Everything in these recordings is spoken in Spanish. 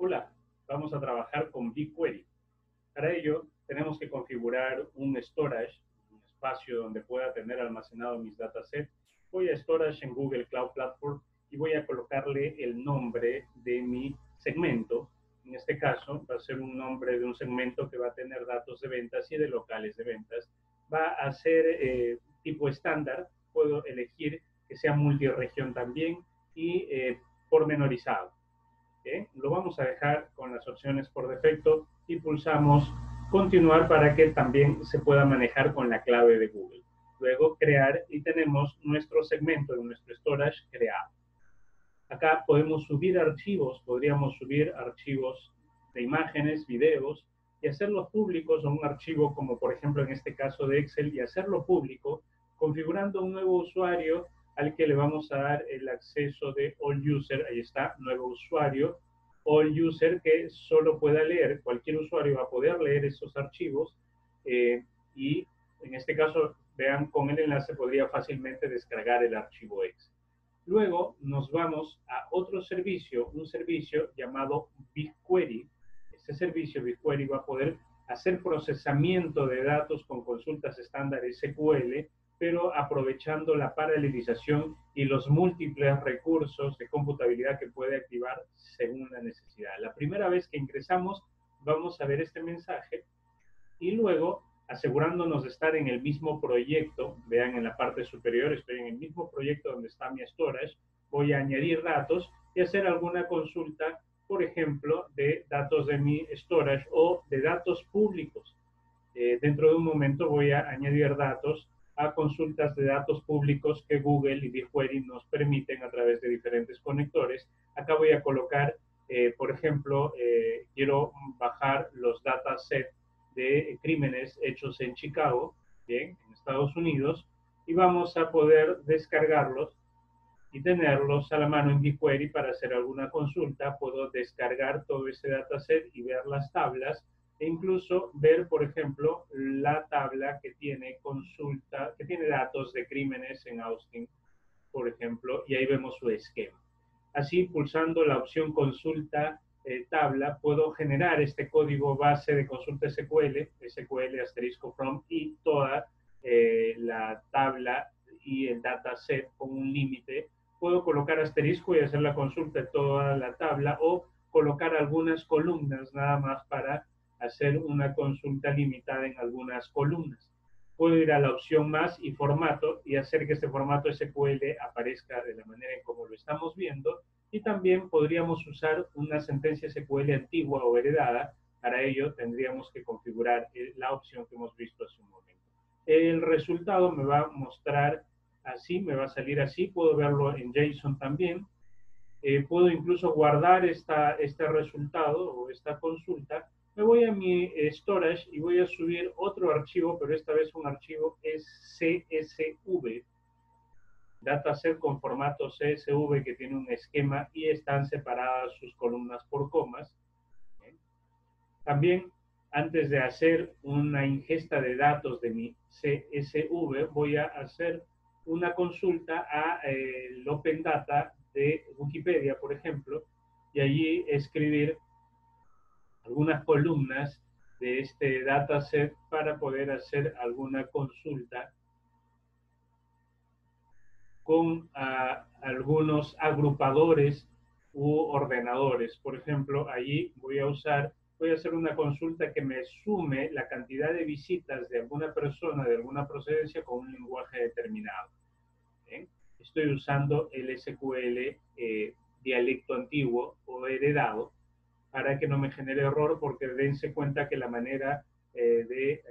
particular. Vamos a trabajar con BigQuery. Para ello, tenemos que configurar un storage, un espacio donde pueda tener almacenado mis datasets. Voy a storage en Google Cloud Platform y voy a colocarle el nombre de mi segmento. En este caso, va a ser un nombre de un segmento que va a tener datos de ventas y de locales de ventas. Va a ser tipo estándar. Puedo elegir que sea multiregión también y pormenorizado. Lo vamos a dejar con las opciones por defecto y pulsamos continuar para que también se pueda manejar con la clave de Google. Luego crear y tenemos nuestro segmento de nuestro storage creado. Acá podemos subir archivos, podríamos subir archivos de imágenes, videos y hacerlos públicos o un archivo como por ejemplo en este caso de Excel y hacerlo público configurando un nuevo usuario al que le vamos a dar el acceso de All User, ahí está, nuevo usuario, All User que solo pueda leer, cualquier usuario va a poder leer esos archivos y en este caso, vean, con el enlace podría fácilmente descargar el archivo Excel. Luego nos vamos a otro servicio, un servicio llamado BigQuery. Este servicio BigQuery va a poder hacer procesamiento de datos con consultas estándar SQL, pero aprovechando la paralelización y los múltiples recursos de computabilidad que puede activar según la necesidad. La primera vez que ingresamos, vamos a ver este mensaje y luego, asegurándonos de estar en el mismo proyecto, vean en la parte superior, estoy en el mismo proyecto donde está mi storage, voy a añadir datos y hacer alguna consulta, por ejemplo, de datos de mi storage o de datos públicos. Dentro de un momento voy a añadir datos a consultas de datos públicos que Google y BigQuery nos permiten a través de diferentes conectores. Acá voy a colocar, por ejemplo, quiero bajar los datasets de crímenes hechos en Chicago, bien, en Estados Unidos, y vamos a poder descargarlos y tenerlos a la mano en BigQuery para hacer alguna consulta. Puedo descargar todo ese dataset y ver las tablas e incluso ver, por ejemplo, la tabla que tiene consulta, que tiene datos de crímenes en Austin, por ejemplo, y ahí vemos su esquema. Así, pulsando la opción consulta tabla, puedo generar este código base de consulta SQL, SQL asterisco from y toda la tabla y el dataset con un límite. Puedo colocar asterisco y hacer la consulta de toda la tabla o colocar algunas columnas nada más para hacer una consulta limitada en algunas columnas. Puedo ir a la opción más y formato y hacer que este formato SQL aparezca de la manera en como lo estamos viendo. Y también podríamos usar una sentencia SQL antigua o heredada. Para ello tendríamos que configurar la opción que hemos visto hace un momento. El resultado me va a mostrar así, me va a salir así. Puedo verlo en JSON también. Puedo incluso guardar este resultado o esta consulta. Me voy a mi storage y voy a subir otro archivo, pero esta vez un archivo CSV, dataset con formato CSV que tiene un esquema y están separadas sus columnas por comas. También, antes de hacer una ingesta de datos de mi CSV, voy a hacer una consulta a el Open Data de Wikipedia, por ejemplo, y allí escribir algunas columnas de este dataset para poder hacer alguna consulta con algunos agrupadores u ordenadores. Por ejemplo, allí voy a hacer una consulta que me sume la cantidad de visitas de alguna persona de alguna procedencia con un lenguaje determinado. ¿Bien? Estoy usando el SQL dialecto antiguo o heredado para que no me genere error, porque dense cuenta que la manera de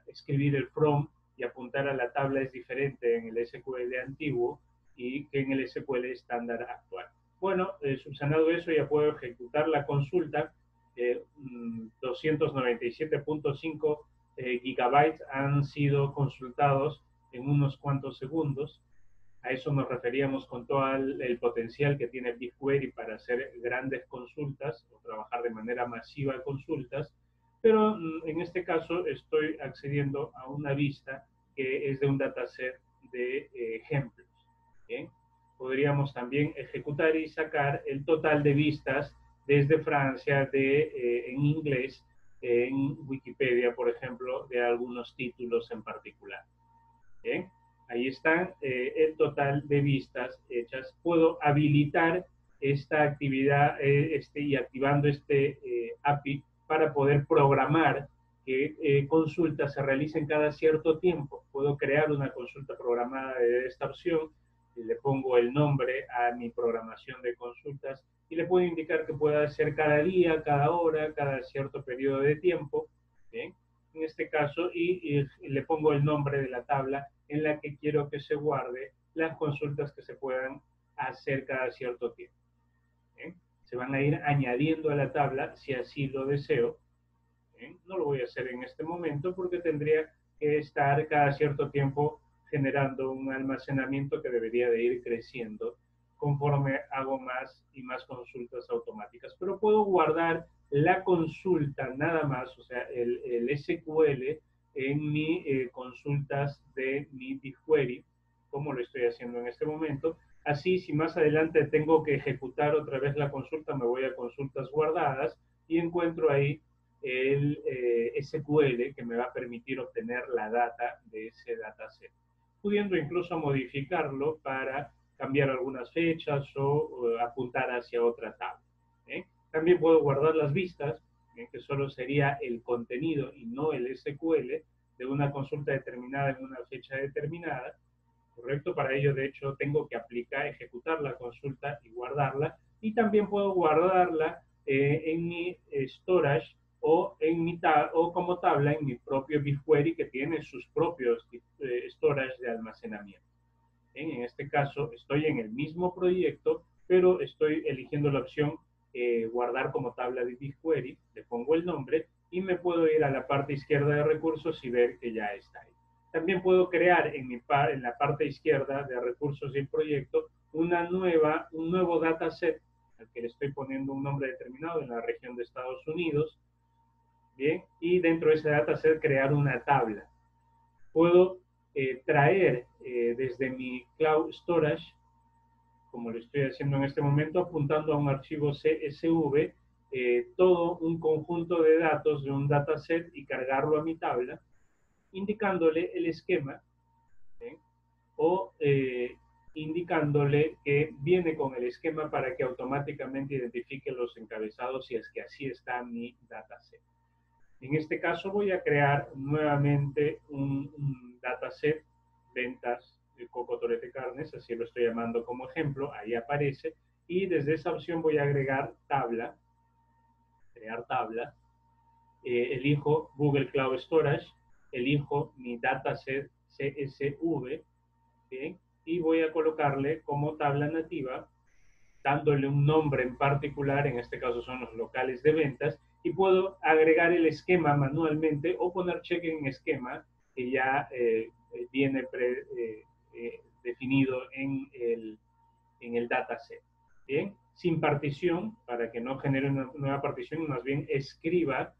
escribir el from y apuntar a la tabla es diferente en el SQL antiguo y que en el SQL estándar actual. Bueno, subsanado eso, ya puedo ejecutar la consulta. 297.5 gigabytes han sido consultados en unos cuantos segundos. A eso nos referíamos con todo el potencial que tiene BigQuery para hacer grandes consultas o trabajar de manera masiva consultas, pero en este caso estoy accediendo a una vista que es de un dataset de ejemplos. ¿Bien? Podríamos también ejecutar y sacar el total de vistas desde Francia en inglés, en Wikipedia, por ejemplo, de algunos títulos en particular. ¿Bien? Ahí están el total de vistas hechas. Puedo habilitar esta actividad y activando este API para poder programar que consultas se realicen cada cierto tiempo. Puedo crear una consulta programada de esta opción y le pongo el nombre a mi programación de consultas y le puedo indicar que pueda ser cada día, cada hora, cada cierto periodo de tiempo. ¿Bien? En este caso, y le pongo el nombre de la tabla en la que quiero que se guarde las consultas que se puedan hacer cada cierto tiempo. ¿Bien? Se van a ir añadiendo a la tabla si así lo deseo. ¿Bien? No lo voy a hacer en este momento porque tendría que estar cada cierto tiempo generando un almacenamiento que debería de ir creciendo conforme hago más y más consultas automáticas. Pero puedo guardar la consulta nada más, o sea, el SQL en mis consultas de mi BigQuery, como lo estoy haciendo en este momento. Así, si más adelante tengo que ejecutar otra vez la consulta, me voy a consultas guardadas y encuentro ahí el SQL que me va a permitir obtener la data de ese dataset, pudiendo incluso modificarlo para cambiar algunas fechas o apuntar hacia otra tabla. ¿Eh? También puedo guardar las vistas, que solo sería el contenido y no el SQL de una consulta determinada en una fecha determinada. ¿Correcto? Para ello, de hecho, tengo que aplicar, ejecutar la consulta y guardarla. Y también puedo guardarla en mi storage o, o como tabla en mi propio BigQuery que tiene sus propios storage de almacenamiento. En este caso, estoy en el mismo proyecto, pero estoy eligiendo la opción guardar como tabla de BigQuery, le pongo el nombre y me puedo ir a la parte izquierda de recursos y ver que ya está ahí. También puedo crear en la parte izquierda de recursos y el proyecto un nuevo dataset al que le estoy poniendo un nombre determinado en la región de Estados Unidos. Bien, y dentro de ese dataset crear una tabla. Puedo traer desde mi Cloud Storage, como lo estoy haciendo en este momento, apuntando a un archivo CSV, todo un conjunto de datos de un dataset y cargarlo a mi tabla, indicándole el esquema, ¿eh? o indicándole que viene con el esquema para que automáticamente identifique los encabezados si es que así está mi dataset. En este caso voy a crear nuevamente un dataset ventas de Coco Torete Carnes, así lo estoy llamando como ejemplo, ahí aparece, y desde esa opción voy a agregar tabla, crear tabla, elijo Google Cloud Storage, elijo mi dataset CSV, ¿bien? Y voy a colocarle como tabla nativa, dándole un nombre en particular, en este caso son los locales de ventas, y puedo agregar el esquema manualmente o poner check en esquema que ya viene definido en el dataset. Bien, sin partición, para que no genere una nueva partición, más bien escriba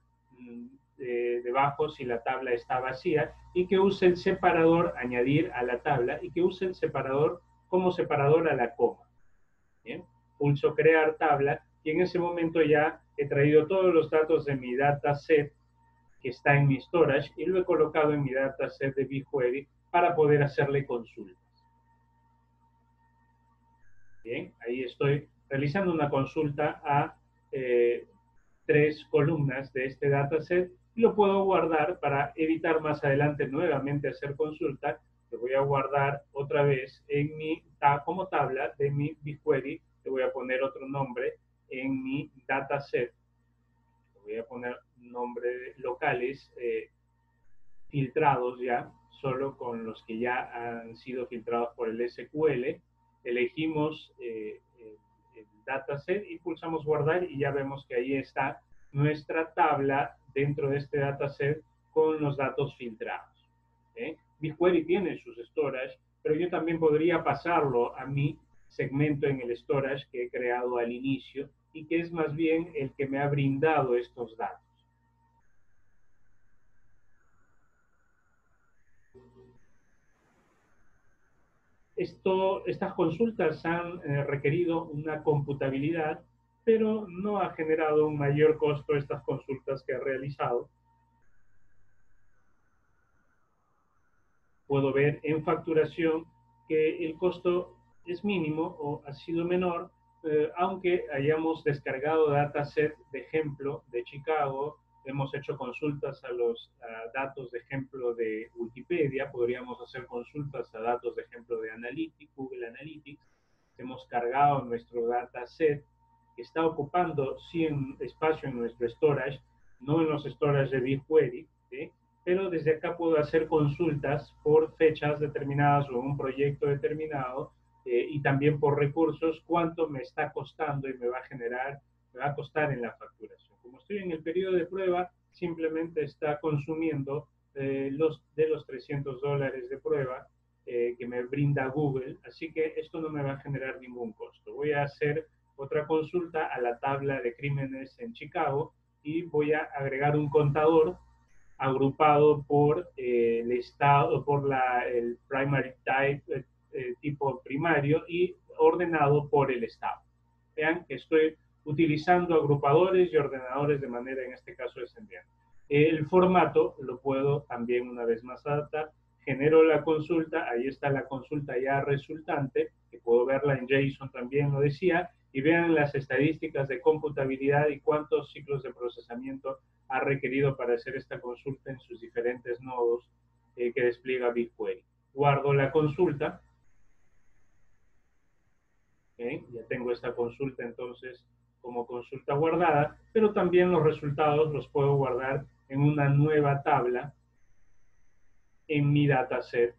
debajo si la tabla está vacía y que use el separador añadir a la tabla y que use el separador como separador a la coma. Bien, pulso crear tabla y en ese momento ya he traído todos los datos de mi dataset que está en mi storage y lo he colocado en mi dataset de BigQuery para poder hacerle consultas. Bien, ahí estoy realizando una consulta a 3 columnas de este dataset y lo puedo guardar para evitar más adelante nuevamente hacer consulta. Lo voy a guardar otra vez en como tabla de mi BigQuery. Le voy a poner otro nombre en mi dataset. Le voy a poner nombres locales filtrados ya, solo con los que ya han sido filtrados por el SQL. Elegimos el dataset y pulsamos guardar y ya vemos que ahí está nuestra tabla dentro de este dataset con los datos filtrados. BigQuery tiene sus storage, pero yo también podría pasarlo a mi segmento en el storage que he creado al inicio y que es más bien el que me ha brindado estos datos. Estas consultas han requerido una computabilidad pero no ha generado un mayor costo estas consultas que he realizado. Puedo ver en facturación que el costo es mínimo o ha sido menor, aunque hayamos descargado dataset de ejemplo de Chicago, hemos hecho consultas a los datos de ejemplo de Wikipedia, podríamos hacer consultas a datos de ejemplo de Analytics, Google Analytics, hemos cargado nuestro dataset que está ocupando sí espacio en nuestro storage, no en los storage de BigQuery, ¿sí? Pero desde acá puedo hacer consultas por fechas determinadas o un proyecto determinado y también por recursos, cuánto me está costando y me va a costar en la facturación. Como estoy en el periodo de prueba, simplemente está consumiendo los $300 de prueba que me brinda Google, así que esto no me va a generar ningún costo. Voy a hacer otra consulta a la tabla de crímenes en Chicago y voy a agregar un contador agrupado por el estado, por el primary type, tipo primario, y ordenado por el estado. Vean que estoy utilizando agrupadores y ordenadores de manera, en este caso, descendiente. El formato lo puedo también una vez más adaptar. Genero la consulta, ahí está la consulta ya resultante, que puedo verla en JSON también, lo decía, y vean las estadísticas de computabilidad y cuántos ciclos de procesamiento ha requerido para hacer esta consulta en sus diferentes nodos que despliega BigQuery. Guardo la consulta. Ya tengo esta consulta entonces como consulta guardada, pero también los resultados los puedo guardar en una nueva tabla en mi dataset,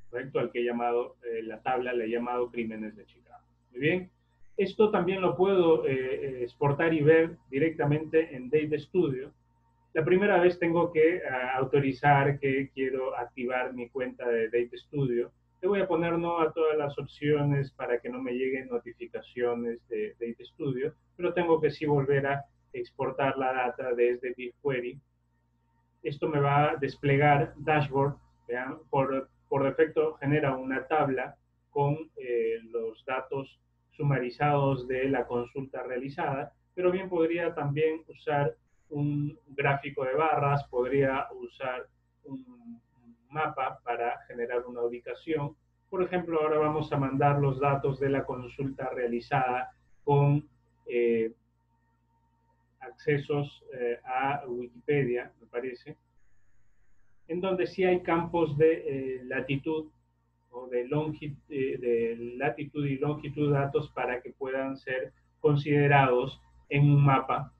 ¿correcto? Al que he llamado, la tabla le he llamado Crímenes de Chicago. Muy bien. Esto también lo puedo exportar y ver directamente en Data Studio. La primera vez tengo que autorizar que quiero activar mi cuenta de Data Studio. Le voy a poner no a todas las opciones para que no me lleguen notificaciones de Data Studio, pero tengo que sí volver a exportar la data desde BigQuery. Esto me va a desplegar dashboard. Vean, por defecto genera una tabla con los datos sumarizados de la consulta realizada, pero bien podría también usar un gráfico de barras, podría usar un mapa para generar una ubicación. Por ejemplo, ahora vamos a mandar los datos de la consulta realizada con accesos a Wikipedia, me parece, en donde sí hay campos de latitud o de latitud y longitud datos para que puedan ser considerados en un mapa.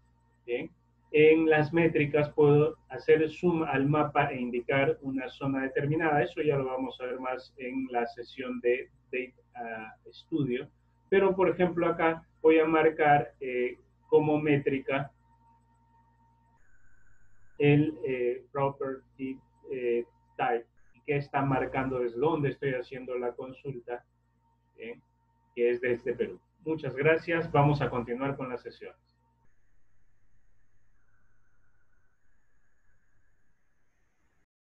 ¿Bien? En las métricas puedo hacer zoom al mapa e indicar una zona determinada. Eso ya lo vamos a ver más en la sesión de Data Studio. Pero, por ejemplo, acá voy a marcar como métrica el property type, que está marcando desde dónde estoy haciendo la consulta, que es desde Perú. Muchas gracias. Vamos a continuar con las sesiones.